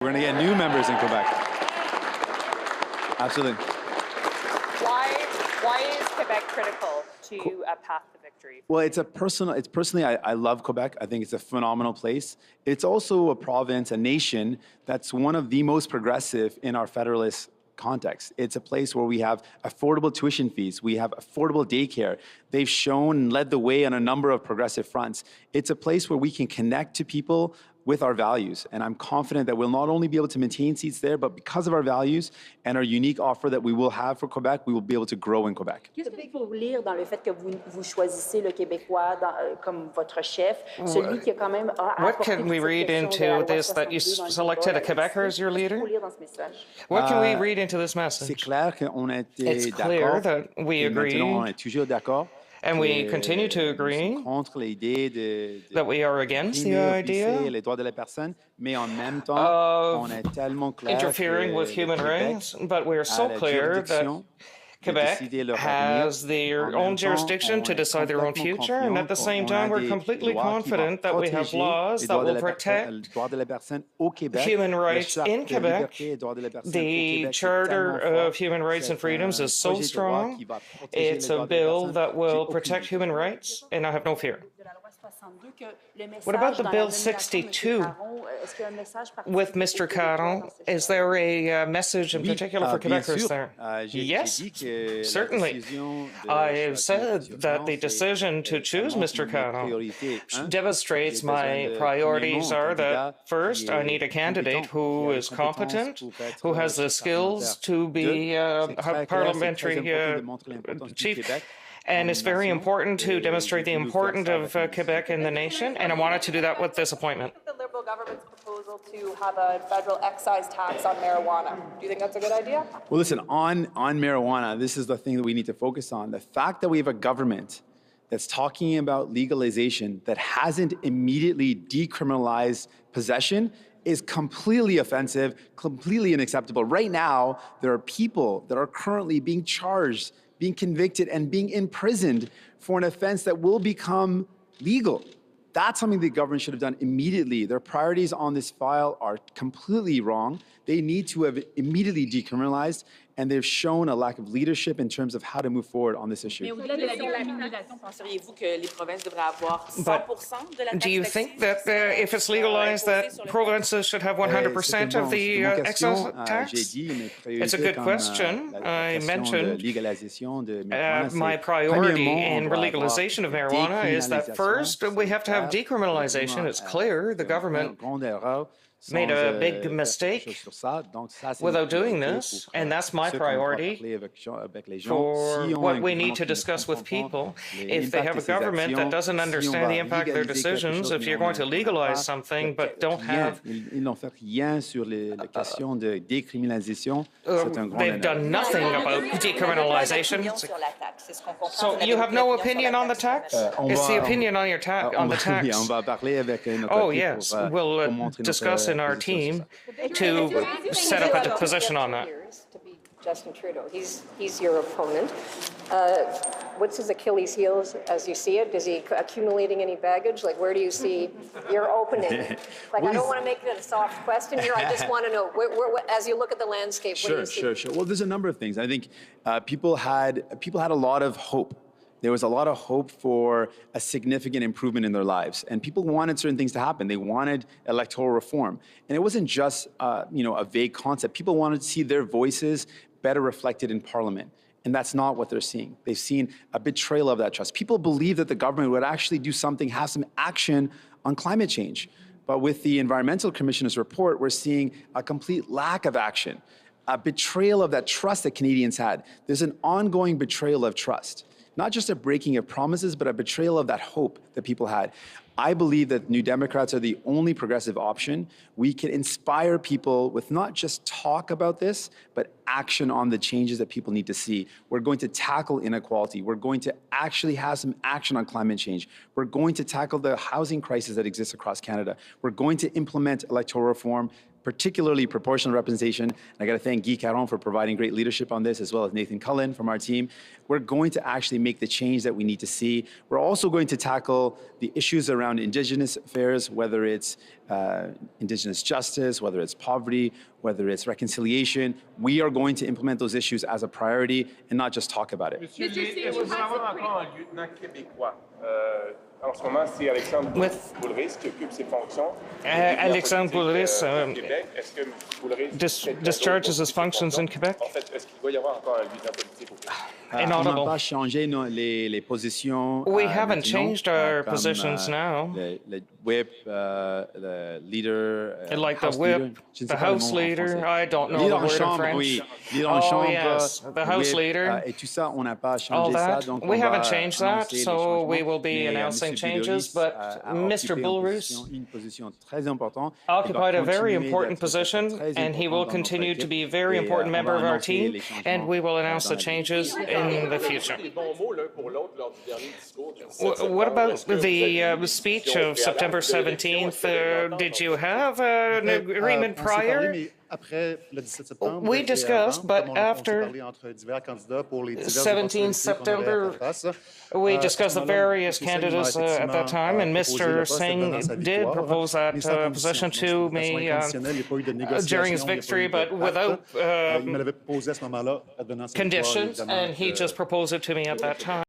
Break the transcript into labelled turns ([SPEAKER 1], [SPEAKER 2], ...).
[SPEAKER 1] We're going to get new members in Quebec. Absolutely.
[SPEAKER 2] Why is Quebec critical to a path to victory?
[SPEAKER 1] Well, personally, I love Quebec. I think it's a phenomenal place. It's also a province, a nation that's one of the most progressive in our federalist context. It's a place where we have affordable tuition fees. We have affordable daycare. They've shown and led the way on a number of progressive fronts. It's a place where we can connect to people with our values. And I'm confident that we'll not only be able to maintain seats there, but because of our values and our unique offer that we will have for Quebec, we will be able to grow in Quebec.
[SPEAKER 3] Qu'est-ce qu'il faut lire dans le fait que vous choisissez le Québécois comme votre chef, celui qui a quand même
[SPEAKER 4] What can we read into this that you selected a Quebecer as your leader? What can we read into this message?
[SPEAKER 1] C'est clair qu'on a été
[SPEAKER 4] It's clear
[SPEAKER 1] d'accord.
[SPEAKER 4] that we agree,
[SPEAKER 1] Maintenant, on est toujours d'accord.
[SPEAKER 4] and we continue to agree
[SPEAKER 1] Contre l'idée de
[SPEAKER 4] that we are against the idea
[SPEAKER 1] les droits de la personne, mais en même temps, on est tellement clair
[SPEAKER 4] interfering
[SPEAKER 1] que
[SPEAKER 4] with
[SPEAKER 1] le
[SPEAKER 4] human
[SPEAKER 1] Québec
[SPEAKER 4] rights, but we are
[SPEAKER 1] a
[SPEAKER 4] so
[SPEAKER 1] la
[SPEAKER 4] clear that
[SPEAKER 1] juridiction de
[SPEAKER 4] Quebec
[SPEAKER 1] décider leur
[SPEAKER 4] has
[SPEAKER 1] avenir.
[SPEAKER 4] their
[SPEAKER 1] En
[SPEAKER 4] own
[SPEAKER 1] même temps,
[SPEAKER 4] jurisdiction to
[SPEAKER 1] on est
[SPEAKER 4] decide their own
[SPEAKER 1] complètement
[SPEAKER 4] future, and at the
[SPEAKER 1] confiant
[SPEAKER 4] same
[SPEAKER 1] qu'on a
[SPEAKER 4] time, we're
[SPEAKER 1] des
[SPEAKER 4] completely
[SPEAKER 1] lois qui vont
[SPEAKER 4] confident that we have
[SPEAKER 1] protéger
[SPEAKER 4] laws
[SPEAKER 1] les
[SPEAKER 4] that
[SPEAKER 1] droits de
[SPEAKER 4] will
[SPEAKER 1] la
[SPEAKER 4] protect
[SPEAKER 1] les droits de la personne au Québec,
[SPEAKER 4] human
[SPEAKER 1] la
[SPEAKER 4] rights
[SPEAKER 1] charte
[SPEAKER 4] in
[SPEAKER 1] de
[SPEAKER 4] Quebec.
[SPEAKER 1] liberté et droits de la personne au
[SPEAKER 4] The
[SPEAKER 1] Québec, c'est
[SPEAKER 4] Charter
[SPEAKER 1] tellement fort.
[SPEAKER 4] of Human Rights and
[SPEAKER 1] C'est
[SPEAKER 4] Freedoms
[SPEAKER 1] un
[SPEAKER 4] is so
[SPEAKER 1] projet de loi
[SPEAKER 4] strong.
[SPEAKER 1] qui va protéger
[SPEAKER 4] It's
[SPEAKER 1] les
[SPEAKER 4] a
[SPEAKER 1] droits de la
[SPEAKER 4] bill
[SPEAKER 1] personne.
[SPEAKER 4] that
[SPEAKER 1] J'ai
[SPEAKER 4] will
[SPEAKER 1] aucune
[SPEAKER 4] protect
[SPEAKER 1] idée.
[SPEAKER 4] human rights, and I have no fear. What about the Bill 62? With Mr. Caron, is there a message in
[SPEAKER 1] Oui,
[SPEAKER 4] particular for
[SPEAKER 1] bien
[SPEAKER 4] Quebecers
[SPEAKER 1] sûr.
[SPEAKER 4] there?
[SPEAKER 1] J'ai
[SPEAKER 4] Yes,
[SPEAKER 1] dit que la
[SPEAKER 4] certainly.
[SPEAKER 1] décision de
[SPEAKER 4] I
[SPEAKER 1] choisir
[SPEAKER 4] have said
[SPEAKER 1] M.
[SPEAKER 4] that the
[SPEAKER 1] Caron,
[SPEAKER 4] decision to
[SPEAKER 1] c'est-
[SPEAKER 4] choose
[SPEAKER 1] ça
[SPEAKER 4] Mr.
[SPEAKER 1] montre mes
[SPEAKER 4] Caron
[SPEAKER 1] priorités. Un,
[SPEAKER 4] demonstrates
[SPEAKER 1] j'ai besoin
[SPEAKER 4] my
[SPEAKER 1] de,
[SPEAKER 4] priorities
[SPEAKER 1] premièrement, un
[SPEAKER 4] are
[SPEAKER 1] candidat
[SPEAKER 4] that first,
[SPEAKER 1] qui
[SPEAKER 4] I
[SPEAKER 1] est
[SPEAKER 4] need a candidate
[SPEAKER 1] compétent,
[SPEAKER 4] who
[SPEAKER 1] qui a les
[SPEAKER 4] is
[SPEAKER 1] compétences
[SPEAKER 4] competent,
[SPEAKER 1] pour être
[SPEAKER 4] who has the
[SPEAKER 1] chef
[SPEAKER 4] skills
[SPEAKER 1] parlementaire.
[SPEAKER 4] to be
[SPEAKER 1] Deux, c'est très clair, c'est
[SPEAKER 4] parliamentary
[SPEAKER 1] très important de montrer l'importance du
[SPEAKER 4] chief.
[SPEAKER 1] Québec
[SPEAKER 4] And
[SPEAKER 1] en
[SPEAKER 4] it's very
[SPEAKER 1] nation,
[SPEAKER 4] important to
[SPEAKER 1] et
[SPEAKER 4] demonstrate the
[SPEAKER 1] j'ai voulu faire
[SPEAKER 4] importance
[SPEAKER 1] ça
[SPEAKER 4] of
[SPEAKER 1] avec
[SPEAKER 4] Quebec in the nation, and I wanted to do that with this appointment.
[SPEAKER 2] The Liberal government's proposal to have a federal excise tax on marijuana. Do you think that's a good idea?
[SPEAKER 1] Well, listen, on marijuana, this is the thing that we need to focus on. The fact that we have a government that's talking about legalization that hasn't immediately decriminalized possession is completely offensive, completely unacceptable. Right now, there are people that are currently being charged, being convicted, and being imprisoned for an offense that will become legal. That's something the government should have done immediately. Their priorities on this file are completely wrong. They need to have immediately decriminalized, and they've shown a lack of leadership in terms of how to move forward on this issue.
[SPEAKER 3] au-delà de la décriminalisation, penseriez-vous que les provinces devraient avoir 100%
[SPEAKER 4] But
[SPEAKER 3] de la taxe
[SPEAKER 4] do you think that if it's legalized, that provinces should have 100% of the excise tax? It's a good question. I mentioned my priority in legalization of marijuana is that first we have to have decriminalization. It's clear the government made a big mistake without doing this, and that's my priority for what we need to discuss with people. If they have a government that doesn't understand the impact of their decisions, if you're going to legalize something but don't have
[SPEAKER 1] Ils n'ont fait rien sur la question de décriminalisation. C'est un grand
[SPEAKER 4] they've done nothing about decriminalization.
[SPEAKER 3] sur la taxe. C'est ce qu'on comprend
[SPEAKER 4] So
[SPEAKER 3] de la
[SPEAKER 4] you have no
[SPEAKER 3] l'opinion sur
[SPEAKER 4] opinion
[SPEAKER 3] la
[SPEAKER 4] on the
[SPEAKER 3] taxe.
[SPEAKER 4] tax? It's the opinion on your on the
[SPEAKER 1] Oui,
[SPEAKER 4] tax.
[SPEAKER 1] on va parler avec notre
[SPEAKER 4] Oh
[SPEAKER 1] équipe
[SPEAKER 4] yes,
[SPEAKER 1] pour,
[SPEAKER 4] we'll
[SPEAKER 1] pour montrer
[SPEAKER 4] discuss
[SPEAKER 1] notre
[SPEAKER 4] in our
[SPEAKER 1] position sur
[SPEAKER 4] team
[SPEAKER 1] ça.
[SPEAKER 4] to set up a position on that.
[SPEAKER 5] To be Justin Trudeau. He's your opponent. What's his Achilles heels as you see it? Is he accumulating any baggage? Like, where do you see your opening? Like, I don't want to make it a soft question here. I just want to know, as you look at the landscape, what do you see?
[SPEAKER 1] Sure. Well, there's a number of things. I think people had a lot of hope. There was a lot of hope for a significant improvement in their lives, and people wanted certain things to happen. They wanted electoral reform, and it wasn't just a vague concept. People wanted to see their voices better reflected in Parliament. And that's not what they're seeing. They've seen a betrayal of that trust. People believe that the government would actually do something, have some action on climate change. But with the Environmental Commissioner's report, we're seeing a complete lack of action, a betrayal of that trust that Canadians had. There's an ongoing betrayal of trust, not just a breaking of promises, but a betrayal of that hope that people had. I believe that New Democrats are the only progressive option. We can inspire people with not just talk about this, but action on the changes that people need to see. We're going to tackle inequality. We're going to actually have some action on climate change. We're going to tackle the housing crisis that exists across Canada. We're going to implement electoral reform particularly proportional representation. And I got to thank Guy Caron for providing great leadership on this, as well as Nathan Cullen from our team. We're going to actually make the change that we need to see. We're also going to tackle the issues around Indigenous affairs, whether it's Indigenous justice, whether it's poverty, whether it's reconciliation. We are going to implement those issues as a priority and not just talk about it.
[SPEAKER 6] Monsieur Singh, est-ce qu'on va avoir encore un lieutenant québécois? En ce moment, c'est Alexandre Boulris qui occupe ses fonctions.
[SPEAKER 4] Alexandre Boulris
[SPEAKER 6] Québec. Est-ce que Boulris
[SPEAKER 4] discharges his functions in Quebec.
[SPEAKER 6] En fait, est-ce qu'il doit y avoir encore un lieutenant politique au Québec?
[SPEAKER 1] On n'a pas changé les positions.
[SPEAKER 4] We haven't changed our positions now.
[SPEAKER 1] Le whip, the leader,
[SPEAKER 4] like the whip, the House Leader. I don't know the word in French.
[SPEAKER 1] Oui. Leader en chambre,
[SPEAKER 4] yes, the House Leader.
[SPEAKER 1] Et tout ça, on n'a pas
[SPEAKER 4] All
[SPEAKER 1] changé ça.
[SPEAKER 4] that.
[SPEAKER 1] Donc
[SPEAKER 4] We
[SPEAKER 1] on
[SPEAKER 4] haven't
[SPEAKER 1] va
[SPEAKER 4] changed that,
[SPEAKER 1] annoncer les
[SPEAKER 4] so we
[SPEAKER 1] changements.
[SPEAKER 4] will be
[SPEAKER 1] Mais,
[SPEAKER 4] announcing
[SPEAKER 1] Monsieur
[SPEAKER 4] changes.
[SPEAKER 1] Boulris
[SPEAKER 4] But
[SPEAKER 1] a
[SPEAKER 4] Mr.
[SPEAKER 1] occupé
[SPEAKER 4] Boulris
[SPEAKER 1] une position très importante.
[SPEAKER 4] occupied a very
[SPEAKER 1] Il va
[SPEAKER 4] important
[SPEAKER 1] continuer
[SPEAKER 4] position,
[SPEAKER 1] d'être très
[SPEAKER 4] and he
[SPEAKER 1] important
[SPEAKER 4] will
[SPEAKER 1] dans notre
[SPEAKER 4] continue to
[SPEAKER 1] équipe.
[SPEAKER 4] be a very
[SPEAKER 1] Et,
[SPEAKER 4] important
[SPEAKER 1] on
[SPEAKER 4] member
[SPEAKER 1] va
[SPEAKER 4] of our
[SPEAKER 1] annoncer
[SPEAKER 4] team,
[SPEAKER 1] les changements
[SPEAKER 4] and we will announce
[SPEAKER 1] dans
[SPEAKER 4] the
[SPEAKER 1] la
[SPEAKER 4] changes in the future.
[SPEAKER 7] Des bons mots l'un pour l'autre lors du dernier discours.
[SPEAKER 4] What about the speech of September 17th? Did you have an agreement prior? We discussed, but after 17 September, we discussed the various candidates at that time, and Mr. Singh did propose that position to me during his victory, but without conditions, and he just proposed it to me at that time.